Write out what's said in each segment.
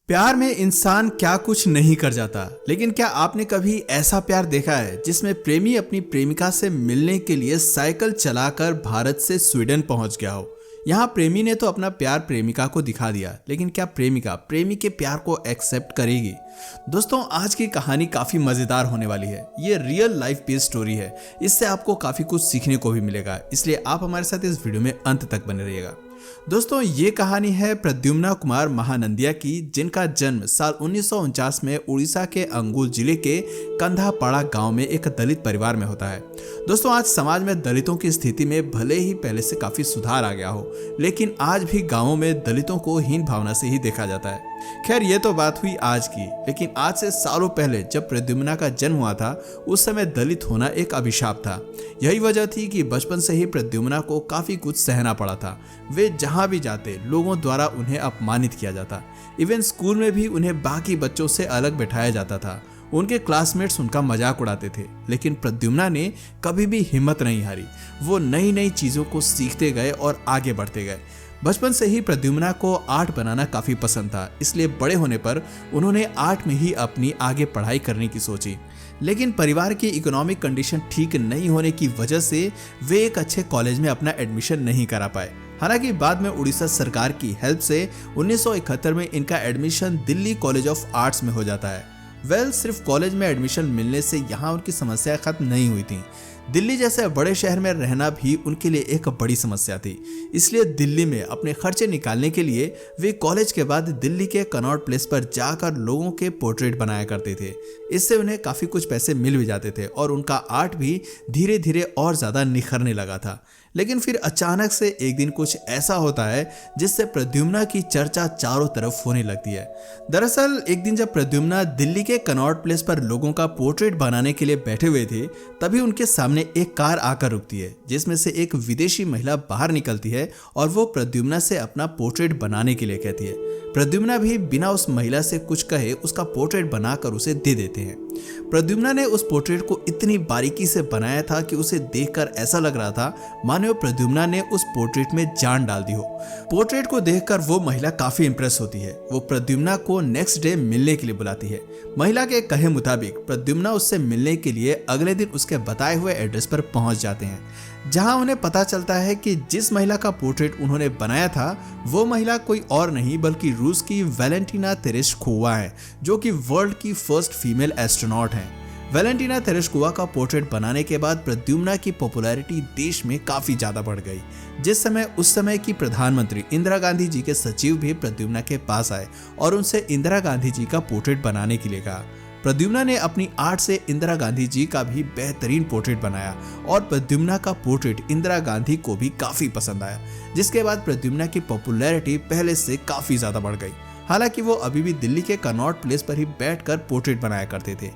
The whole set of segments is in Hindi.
प्यार में इंसान क्या कुछ नहीं कर जाता, लेकिन क्या आपने कभी ऐसा प्यार देखा है जिसमें प्रेमी अपनी प्रेमिका से मिलने के लिए साइकिल चलाकर भारत से स्वीडन पहुंच गया हो। यहाँ प्रेमी ने तो अपना प्यार प्रेमिका को दिखा दिया, लेकिन क्या प्रेमिका प्रेमी के प्यार को एक्सेप्ट करेगी? दोस्तों, आज की कहानी काफी मजेदार होने वाली है। ये रियल लाइफ बेस्ड स्टोरी है। इससे आपको काफी कुछ सीखने को भी मिलेगा, इसलिए आप हमारे साथ इस वीडियो में अंत तक बने रहिएगा। दोस्तों, ये कहानी है प्रद्युम्न कुमार महानंदिया की, जिनका जन्म साल 1949 में उड़ीसा के अंगुल जिले के कंधापाड़ा गांव में एक दलित परिवार में होता है। दोस्तों, आज समाज में दलितों की स्थिति में भले ही पहले से काफी सुधार आ गया हो, लेकिन आज भी गांवों में दलितों को हीन भावना से ही देखा जाता है। खैर, ये तो बात हुई आज की, लेकिन आज से सालों पहले जब प्रद्युम्न का जन्म हुआ था, उस समय दलित होना एक अभिशाप था। यही वजह थी कि बचपन से ही प्रद्युम्न को काफी कुछ सहना पड़ा था। वे जहां भी जाते, लोगों द्वारा उन्हें अपमानित किया जाता। इवन स्कूल में भी उन्हें बाकी बच्चों से अलग बैठाया जाता था। उनके क्लासमेट्स उनका मजाक उड़ाते थे, लेकिन प्रद्युम्न ने कभी भी हिम्मत नहीं हारी। वो नई नई चीजों को सीखते गए और आगे बढ़ते गए। बचपन से ही प्रद्युम्न को आर्ट बनाना काफी पसंद था, इसलिए बड़े होने पर उन्होंने आर्ट में ही अपनी आगे पढ़ाई करने की सोची। लेकिन परिवार की इकोनॉमिक कंडीशन ठीक नहीं होने की वजह से वे एक अच्छे कॉलेज में अपना एडमिशन नहीं करा पाए। हालांकि बाद में उड़ीसा सरकार की हेल्प से 1971 में इनका admission Delhi college of arts में हो जाता है। सिर्फ कॉलेज में एडमिशन मिलने से यहाँ उनकी समस्या खत्म नहीं हुई थी। दिल्ली जैसे बड़े शहर में रहना भी उनके लिए एक बड़ी समस्या थी। इसलिए दिल्ली में अपने खर्चे निकालने के लिए वे कॉलेज के बाद दिल्ली के कनॉट प्लेस पर जाकर लोगों के पोर्ट्रेट बनाया करते थे। इससे उन्हें काफी कुछ पैसे मिल भी जाते थे और उनका आर्ट भी धीरे धीरे और ज्यादा निखरने लगा था। लेकिन फिर अचानक से एक दिन कुछ ऐसा होता है जिससे प्रद्युम्न की चर्चा चारों तरफ होने लगती है। दरअसल एक दिन जब प्रद्युम्न दिल्ली के कनॉट प्लेस पर लोगों का पोर्ट्रेट बनाने के लिए बैठे हुए थे, तभी उनके सामने एक कार आकर रुकती है, जिसमें से एक विदेशी महिला बाहर निकलती है और वो प्रद्युम्न से अपना पोर्ट्रेट बनाने के लिए कहती है। प्रद्युम्न भी बिना उस महिला से कुछ कहे उसका पोर्ट्रेट बनाकर उसे दे देते हैं। प्रद्युम्न ने उस पोर्ट्रेट को इतनी बारीकी से बनाया था कि उसे देखकर ऐसा लग रहा था मानो प्रद्युम्न ने उस पोर्ट्रेट में जान डाल दी हो। पोर्ट्रेट को देखकर वो महिला काफी इंप्रेस होती है। वो प्रद्युम्न को नेक्स्ट डे मिलने के लिए बुलाती है। महिला के कहे मुताबिक प्रद्युम्न उससे मिलने के लिए अगले दिन उसके बताए हुए एड्रेस पर पहुंच जाते हैं, जहां उन्हें पता चलता है कि जिस महिला का पोर्ट्रेट उन्होंने बनाया था, वो महिला कोई और नहीं बल्कि रूस की वैलेंटीना तेरेश्कोवा है, जो कि वर्ल्ड की फर्स्ट फीमेल एस्ट्रोनॉट हैं। वैलेंटीना तेरेश्कोवा का पोर्ट्रेट बनाने के बाद प्रद्युम्न की पॉपुलैरिटी देश में काफी ज्यादा बढ़ गई। उस समय की प्रधानमंत्री इंदिरा गांधी जी के सचिव भी प्रद्युम्न के पास आए और उनसे इंदिरा गांधी जी का पोर्ट्रेट बनाने के लिए कहा। प्रद्युम्न ने अपनी आर्ट से इंदिरा गांधी जी का भी बेहतरीन पोर्ट्रेट बनाया और प्रद्युम्न का पोर्ट्रेट इंदिरा गांधी को भी काफी पसंद आया, जिसके बाद प्रद्युम्न की पॉपुलैरिटी पहले से काफी ज्यादा बढ़ गई। हालांकि वो अभी भी दिल्ली के कनॉट प्लेस पर ही बैठकर पोर्ट्रेट बनाया करते थे।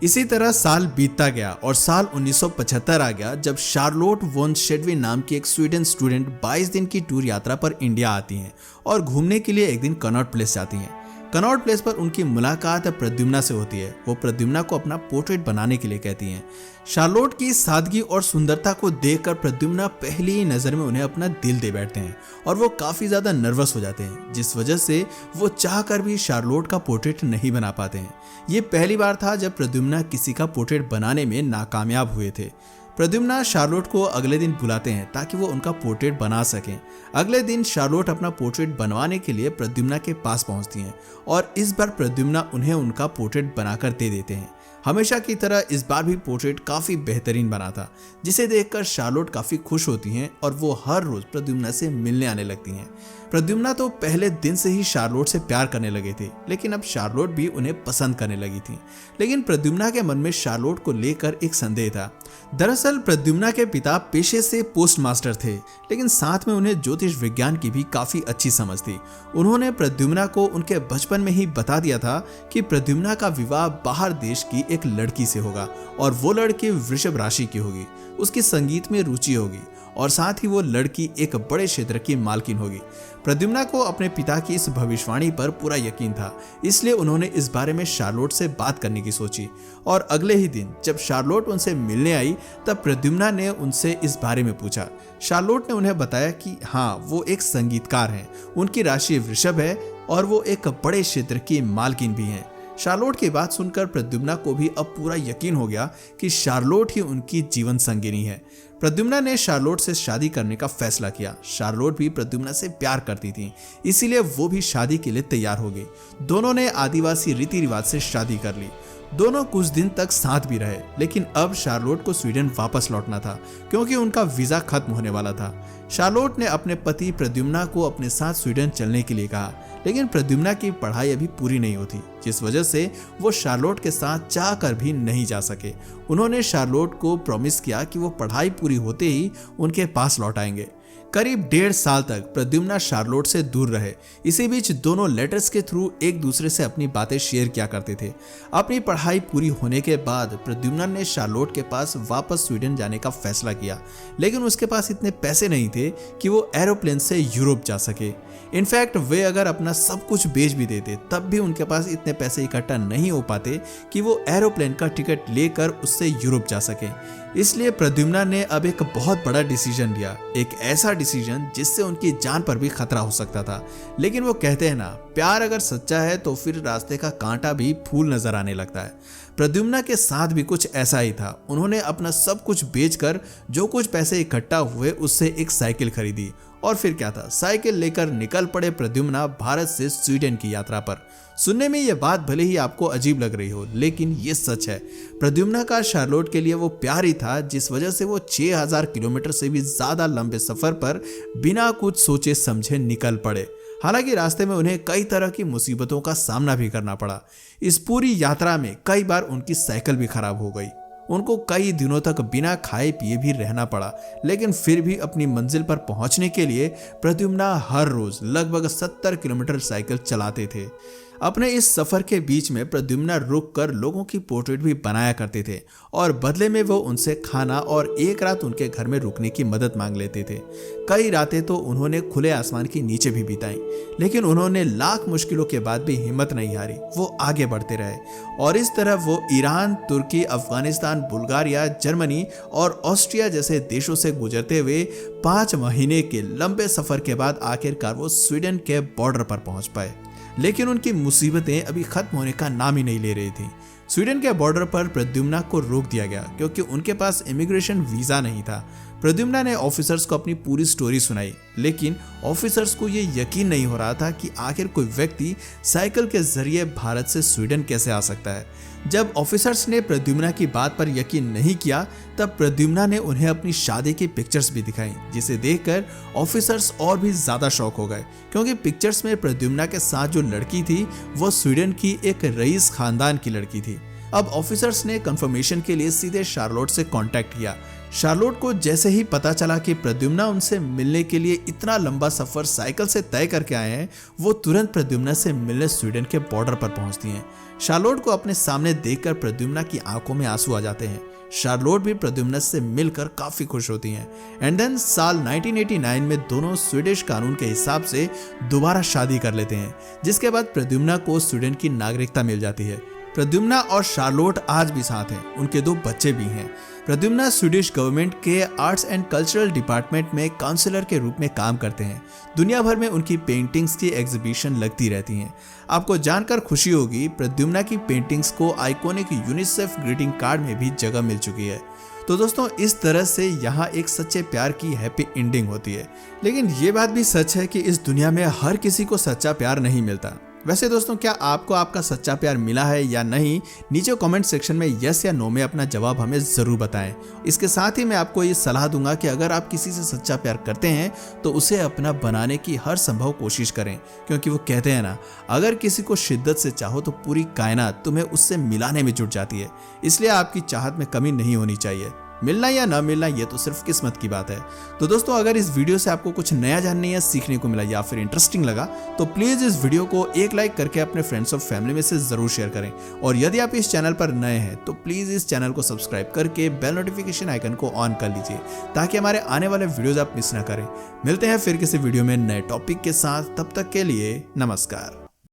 इसी तरह साल बीतता गया और साल 1975 आ गया, जब शार्लोट वॉन शेडविन नाम की एक स्वीडन स्टूडेंट 22 दिन की टूर यात्रा पर इंडिया आती हैं और घूमने के लिए एक दिन कनॉट प्लेस जाती हैं। कनॉट प्लेस पर उनकी मुलाकात प्रद्युम्न से होती है। वो प्रद्युम्न को अपना पोर्ट्रेट बनाने के लिए कहती हैं। शार्लोट की सादगी और सुंदरता को देखकर प्रद्युम्न पहली ही नजर में उन्हें अपना दिल दे बैठते हैं और वो काफी ज्यादा नर्वस हो जाते हैं, जिस वजह से वो चाहकर भी शार्लोट का पोर्ट्रेट नहीं बना पाते हैं। ये पहली बार था जब प्रद्युम्न किसी का पोर्ट्रेट बनाने में नाकामयाब हुए थे। प्रद्युम्न शार्लोट को अगले दिन बुलाते हैं ताकि वो उनका पोर्ट्रेट बना सकें। अगले दिन शार्लोट अपना पोर्ट्रेट बनवाने के लिए प्रद्युम्न के पास पहुंचती हैं और इस बार प्रद्युम्न उन्हें उनका पोर्ट्रेट बनाकर दे देते हैं। हमेशा की तरह इस बार भी पोर्ट्रेट काफी बेहतरीन बना था, जिसे देखकर शार्लोट काफी खुश होती हैं और वो हर रोज प्रद्युम्न से मिलने आने लगती हैं। प्रद्युम्न तो पहले दिन से ही शार्लोट से प्यार करने लगे थे, लेकिन अब शार्लोट भी उन्हें पसंद करने लगी थी। लेकिन प्रद्युम्न के मन में शार्लोट को लेकर एक संदेह था। दरअसल प्रद्युम्न के पिता पेशे से पोस्ट मास्टर थे, लेकिन साथ में उन्हें ज्योतिष विज्ञान की भी काफी अच्छी समझ थी। उन्होंने प्रद्युम्न को उनके बचपन में ही बता दिया था कि प्रद्युम्न का विवाह बाहर देश की एक लड़की से होगा और वो लड़की वृषभ राशि की होगी। उसकी संगीत में रुचि होगी और साथ ही वो लड़की एक बड़े क्षेत्र की मालकिन होगी। प्रद्युम्न को अपने पिता की इस भविष्यवाणी पर पूरा यकीन था, इसलिए उन्होंने इस बारे में शार्लोट से बात करने की सोची। और अगले ही दिन जब शार्लोट उनसे मिलने आई, तब प्रद्युम्न ने उनसे इस बारे में पूछा। शार्लोट ने उन्हें बताया कि हाँ, वो एक संगीतकार हैं, उनकी राशि वृषभ है, और वो एक बड़े क्षेत्र की मालकिन भी हैं। शार्लोट की बात सुनकर प्रद्युम्ना को भी अब पूरा यकीन हो गया कि शार्लोट ही उनकी जीवन संगिनी है। प्रद्युम्ना ने शार्लोट से शादी करने का फैसला किया। शार्लोट भी प्रद्युम्ना से प्यार करती थी, इसीलिए वो भी शादी के लिए तैयार हो गई। दोनों ने आदिवासी रीति रिवाज से शादी कर ली। दोनों कुछ दिन तक साथ भी रहे, लेकिन अब शार्लोट को स्वीडन वापस लौटना था क्योंकि उनका वीजा खत्म होने वाला था। शार्लोट ने अपने पति प्रद्युम्ना को अपने साथ स्वीडन चलने के लिए कहा, लेकिन प्रद्युम्ना की पढ़ाई अभी पूरी नहीं होती, जिस वजह से वो शार्लोट के साथ चाह कर भी नहीं जा सके। उन्होंने शार्लोट को प्रॉमिस किया कि वो पढ़ाई पूरी होते ही उनके पास लौट आएंगे। करीब 1.5 साल तक प्रद्युम्ना शार्लोट से दूर रहे। इसी बीच दोनों लेटर्स के थ्रू एक दूसरे से अपनी बातें शेयर किया करते थे। अपनी पढ़ाई पूरी होने के बाद प्रद्युम्ना ने शार्लोट के पास वापस स्वीडन जाने का फैसला किया, लेकिन उसके पास इतने पैसे नहीं थे कि वो एरोप्लेन से यूरोप जा सके। इनफैक्ट वे अगर अपना सब कुछ बेच भी देते तब भी उनके पास इतने पैसे इकट्ठा नहीं हो पाते कि वो एरोप्लेन का टिकट लेकर उससे यूरोप जा सके। इसलिए प्रद्युम्ना ने अब एक बहुत बड़ा डिसीजन लिया, एक ऐसा डिसीजन जिससे उनकी जान पर भी खतरा हो सकता था। लेकिन वो कहते हैं ना, प्यार अगर सच्चा है तो फिर रास्ते का कांटा भी फूल नजर आने लगता है। प्रद्युम्ना के साथ भी कुछ ऐसा ही था। उन्होंने अपना सब कुछ बेचकर जो कुछ पैसे इकट्ठा हुए उससे एक साइकिल खरीदी और फिर क्या था, साइकिल लेकर निकल पड़े प्रद्युम्ना भारत से स्वीडन की यात्रा पर। सुनने में ये बात भले ही आपको अजीब लग रही हो, लेकिन ये सच है। प्रद्युम्ना का शार्लोट के लिए वो प्यार ही था जिस वजह से वो 6000 किलोमीटर से भी ज्यादा लंबे सफर पर बिना कुछ सोचे समझे निकल पड़े। हालांकि रास्ते में उन्हें कई तरह की मुसीबतों का सामना भी करना पड़ा। इस पूरी यात्रा में कई बार उनकी साइकिल भी खराब हो गई। उनको कई दिनों तक बिना खाए पिए भी रहना पड़ा, लेकिन फिर भी अपनी मंजिल पर पहुंचने के लिए प्रद्युम्ना हर रोज लगभग 70 किलोमीटर साइकिल चलाते थे। अपने इस सफर के बीच में प्रद्युम्ना रुक कर लोगों की पोर्ट्रेट भी बनाया करते थे और बदले में वो उनसे खाना और एक रात उनके घर में रुकने की मदद मांग लेते थे। कई रातें तो उन्होंने खुले आसमान के नीचे भी बिताई, लेकिन उन्होंने लाख मुश्किलों के बाद भी हिम्मत नहीं हारी। वो आगे बढ़ते रहे और इस तरह वो ईरान, तुर्की, अफगानिस्तान, बुल्गारिया, जर्मनी और ऑस्ट्रिया जैसे देशों से गुजरते हुए 5 महीने के लंबे सफर के बाद आखिरकार वो स्वीडन के बॉर्डर पर पहुंच पाए। लेकिन उनकी मुसीबतें अभी खत्म होने का नाम ही नहीं ले रही थी। स्वीडन के बॉर्डर पर प्रद्युम्ना को रोक दिया गया क्योंकि उनके पास इमिग्रेशन वीजा नहीं था। प्रद्युम्ना ने ऑफिसर्स को अपनी पूरी स्टोरी सुनाई, लेकिन ऑफिसर्स को ये यकीन नहीं हो रहा था कि आखिर कोई व्यक्ति साइकिल के जरिए भारत से स्वीडन कैसे आ सकता है। जब ऑफिसर्स ने प्रद्युम्ना की बात पर यकीन नहीं किया, तब प्रद्युम्ना ने उन्हें अपनी शादी की पिक्चर्स भी दिखाई, जिसे देखकर ऑफिसर्स और भी ज्यादा शॉक हो गए क्योंकि पिक्चर्स में प्रद्युम्ना के साथ जो लड़की थी वो स्वीडन की एक रईस खानदान की लड़की थी। अब ऑफिसर्स ने कंफर्मेशन के लिए सीधे शार्लोट से कांटेक्ट किया। शार्लोट को जैसे ही पता चला कि प्रद्युम्ना उनसे मिलने के लिए इतना लंबा सफर साइकिल से तय करके आए हैं, वो तुरंत प्रद्युम्ना से मिलने स्वीडन के बॉर्डर पर पहुंचती हैं। शार्लोट को अपने सामने देखकर प्रद्युम्ना की आंखों में आंसू आ जाते हैं। शार्लोट भी प्रद्युम्ना से मिलकर काफी खुश होती हैं। एंड देन साल 1989 में दोनों स्वीडिश कानून के हिसाब से दोबारा शादी कर लेते हैं, जिसके बाद प्रद्युम्ना को स्वीडन की नागरिकता मिल जाती है। प्रद्युम्ना और शार्लोट आज भी साथ हैं, उनके 2 बच्चे भी हैं। प्रद्युम्ना स्वीडिश गवर्नमेंट के आर्ट्स एंड कल्चरल डिपार्टमेंट में काउंसलर के रूप में काम करते हैं। दुनिया भर में उनकी पेंटिंग्स की एग्जीबिशन लगती रहती हैं। आपको जानकर खुशी होगी, प्रद्युम्ना की पेंटिंग्स को आइकॉनिक यूनिसेफ ग्रीटिंग कार्ड में भी जगह मिल चुकी है। तो दोस्तों, इस तरह से यहाँ एक सच्चे प्यार की हैप्पी एंडिंग होती है। लेकिन ये बात भी सच है कि इस दुनिया में हर किसी को सच्चा प्यार नहीं मिलता। वैसे दोस्तों, क्या आपको आपका सच्चा प्यार मिला है या नहीं? नीचे कमेंट सेक्शन में यस या नो में अपना जवाब हमें जरूर बताएं। इसके साथ ही मैं आपको ये सलाह दूंगा कि अगर आप किसी से सच्चा प्यार करते हैं तो उसे अपना बनाने की हर संभव कोशिश करें, क्योंकि वो कहते हैं ना, अगर किसी को शिद्दत से चाहो तो पूरी कायनात तुम्हें उससे मिलाने में जुट जाती है। इसलिए आपकी चाहत में कमी नहीं होनी चाहिए। मिलना या ना मिलना ये तो सिर्फ किस्मत की बात है। तो दोस्तों, अगर इस वीडियो से आपको कुछ नया जानने या सीखने को मिला या फिर इंटरेस्टिंग लगा तो प्लीज इस वीडियो को एक लाइक करके अपने फ्रेंड्स और फैमिली में से जरूर शेयर करें। और यदि आप इस चैनल पर नए हैं तो प्लीज इस चैनल को सब्सक्राइब करके बेल नोटिफिकेशन आइकन को ऑन कर लीजिए ताकि हमारे आने वाले वीडियोज आप मिस ना करें। मिलते हैं फिर किसी वीडियो में नए टॉपिक के साथ, तब तक के लिए नमस्कार।